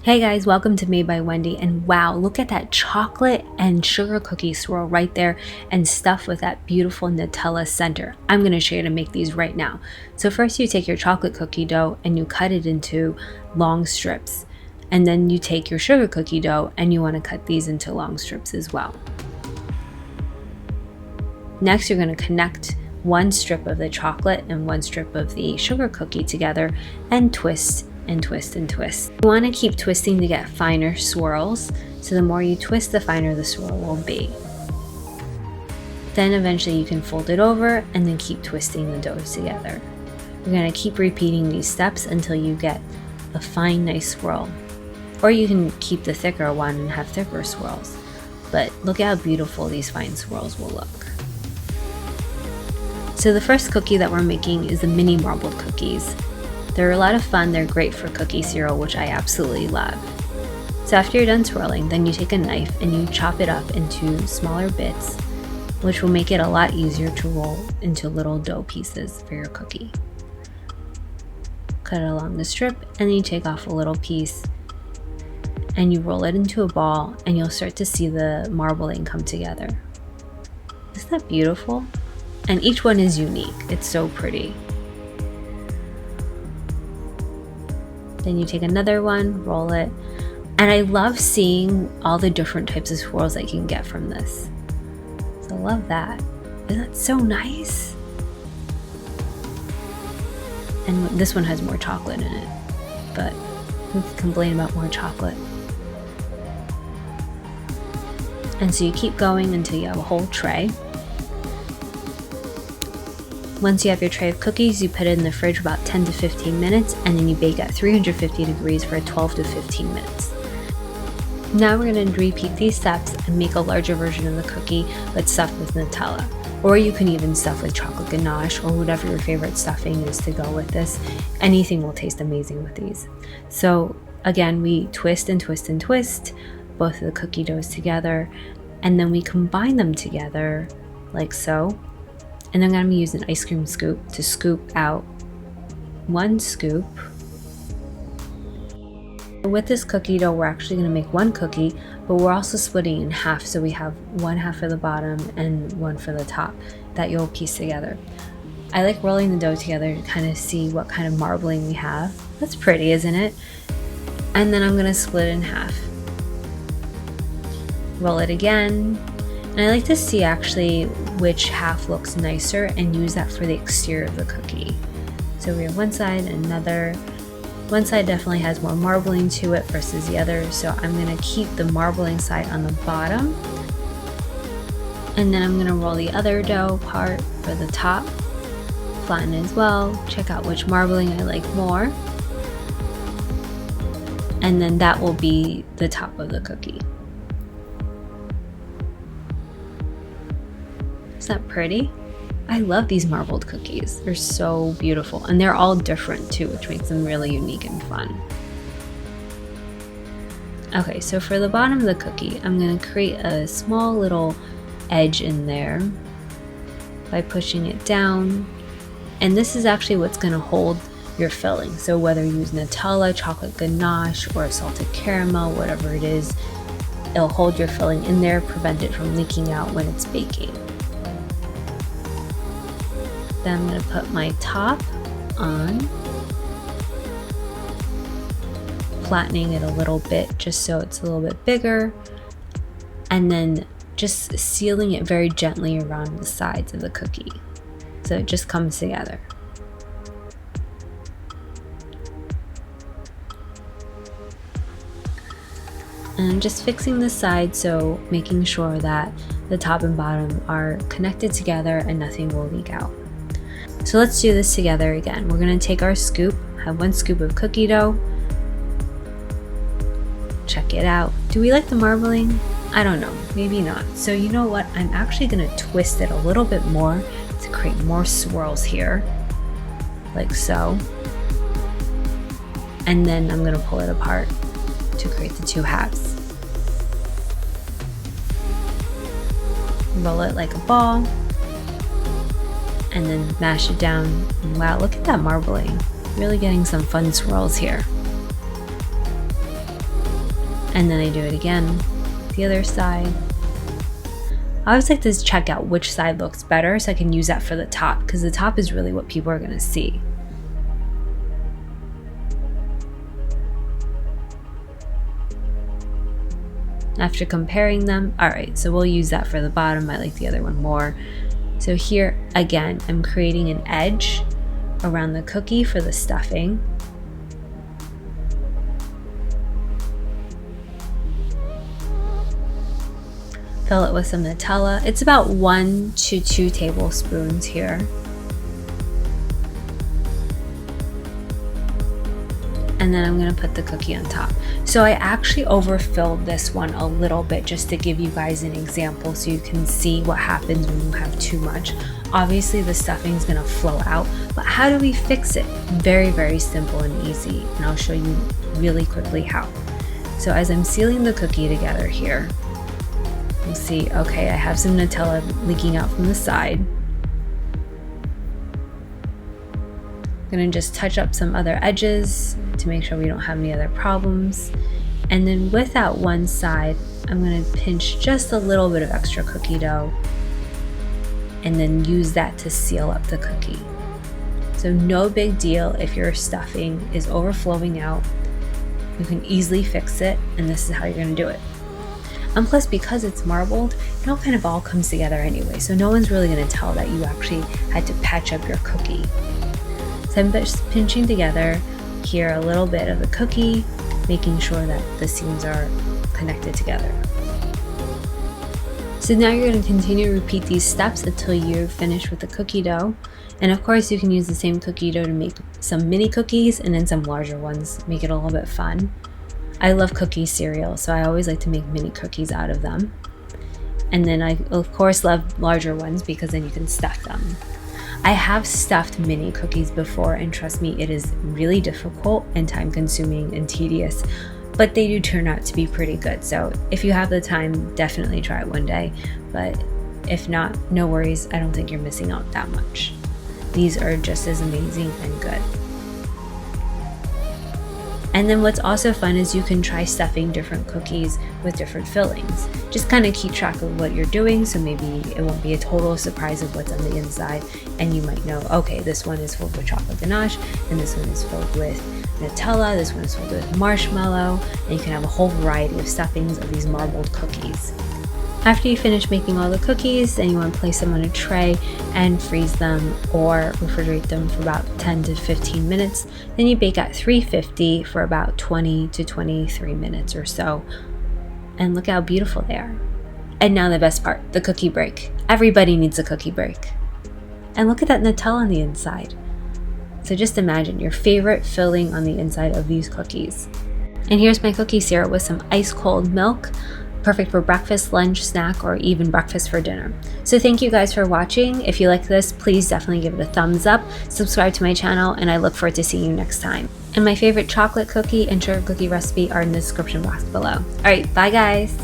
Hey guys, welcome to Made by Wendy, and wow, look at that chocolate and sugar cookie swirl right there and stuffed with that beautiful Nutella center. I'm going to show you to make these right now. So first you take your chocolate cookie dough and you cut it into long strips, and then you take your sugar cookie dough and you want to cut these into long strips as well. Next you're going to connect one strip of the chocolate and one strip of the sugar cookie together and twist and twist and twist. You want to keep twisting to get finer swirls, so the more you twist, the finer the swirl will be. Then eventually you can fold it over and then keep twisting the dough together. You're going to keep repeating these steps until you get a fine, nice swirl. Or you can keep the thicker one and have thicker swirls. But look at how beautiful these fine swirls will look. So the first cookie that we're making is the mini marbled cookies. They're a lot of fun. They're great for cookie cereal, which I absolutely love. So after you're done swirling, then you take a knife and you chop it up into smaller bits, which will make it a lot easier to roll into little dough pieces for your cookie. Cut it along the strip and then you take off a little piece and you roll it into a ball, and you'll start to see the marbling come together. Isn't that beautiful? And each one is unique. It's so pretty. Then you take another one, roll it, and I love seeing all the different types of swirls I can get from this. So I love that. Isn't that so nice? And this one has more chocolate in it, but who can complain about more chocolate? And so you keep going until you have a whole tray. Once you have your tray of cookies, you put it in the fridge about 10 to 15 minutes, and then you bake at 350 degrees for 12 to 15 minutes. Now we're going to repeat these steps and make a larger version of the cookie, but stuffed with Nutella. Or you can even stuff with chocolate ganache or whatever your favorite stuffing is to go with this. Anything will taste amazing with these. So again, we twist and twist and twist both of the cookie doughs together, and then we combine them together like so. And then I'm going to use an ice cream scoop to scoop out one scoop. With this cookie dough, we're actually going to make one cookie, but we're also splitting in half, so we have one half for the bottom and one for the top that you'll piece together. I like rolling the dough together to kind of see what kind of marbling we have. That's pretty, isn't it? And then I'm going to split it in half. Roll it again. And I like to see actually which half looks nicer and use that for the exterior of the cookie. So we have one side and another. One side definitely has more marbling to it versus the other, so I'm going to keep the marbling side on the bottom. And then I'm going to roll the other dough part for the top. Flatten as well. Check out which marbling I like more. And then that will be the top of the cookie. Isn't that pretty? I love these marbled cookies. They're so beautiful, and they're all different too, which makes them really unique and fun. Okay, so for the bottom of the cookie, I'm going to create a small little edge in there by pushing it down, and this is actually what's going to hold your filling. So whether you use Nutella, chocolate ganache, or salted caramel, whatever it is, it'll hold your filling in there, prevent it from leaking out when it's baking. Then I'm going to put my top on, flattening it a little bit just so it's a little bit bigger, and then just sealing it very gently around the sides of the cookie so it just comes together. And I'm just fixing the side, so making sure that the top and bottom are connected together and nothing will leak out. So let's do this together again. We're going to take our scoop, have one scoop of cookie dough. Check it out. Do we like the marbling? I don't know, maybe not. So you know what? I'm actually going to twist it a little bit more to create more swirls here, like so. And then I'm going to pull it apart to create the two halves. Roll it like a ball. And then mash it down. And wow, look at that marbling. Really getting some fun swirls here. And then I do it again, the other side. I always like to check out which side looks better so I can use that for the top, because the top is really what people are going to see. After comparing them, alright, so we'll use that for the bottom. I like the other one more. So here, again, I'm creating an edge around the cookie for the stuffing. Fill it with some Nutella. It's about 1 to 2 tablespoons here. And then I'm gonna put the cookie on top. So I actually overfilled this one a little bit just to give you guys an example so you can see what happens when you have too much. Obviously the stuffing is gonna flow out, but how do we fix it? Very, very simple and easy, and I'll show you really quickly how. So as I'm sealing the cookie together here, you'll see, okay, I have some Nutella leaking out from the side. I'm gonna just touch up some other edges to make sure we don't have any other problems. And then with that one side, I'm gonna pinch just a little bit of extra cookie dough and then use that to seal up the cookie. So no big deal if your stuffing is overflowing out. You can easily fix it, and this is how you're gonna do it. And plus, because it's marbled, it all kind of all comes together anyway, so no one's really gonna tell that you actually had to patch up your cookie. So I'm just pinching together here a little bit of the cookie, making sure that the seams are connected together. So now you're going to continue to repeat these steps until you're finished with the cookie dough. And of course you can use the same cookie dough to make some mini cookies and then some larger ones, make it a little bit fun. I love cookie cereal, so I always like to make mini cookies out of them. And then I of course love larger ones because then you can stuff them. I have stuffed mini cookies before, and trust me, it is really difficult and time consuming and tedious, but they do turn out to be pretty good. So if you have the time, definitely try it one day, but if not, no worries. I don't think you're missing out that much. These are just as amazing and good. And then what's also fun is you can try stuffing different cookies with different fillings. Just kind of keep track of what you're doing, so maybe it won't be a total surprise of what's on the inside, and you might know, okay, this one is filled with chocolate ganache, and this one is filled with Nutella, this one is filled with marshmallow, and you can have a whole variety of stuffings of these marbled cookies. After you finish making all the cookies, then you want to place them on a tray and freeze them or refrigerate them for about 10 to 15 minutes. Then you bake at 350 for about 20 to 23 minutes or so. And look how beautiful they are. And now the best part, the cookie break. Everybody needs a cookie break. And look at that Nutella on the inside. So just imagine your favorite filling on the inside of these cookies. And here's my cookie syrup with some ice cold milk. Perfect for breakfast, lunch, snack, or even breakfast for dinner. So thank you guys for watching. If you like this, please definitely give it a thumbs up, subscribe to my channel, and I look forward to seeing you next time. And my favorite chocolate cookie and sugar cookie recipe are in the description box below. All right, bye guys.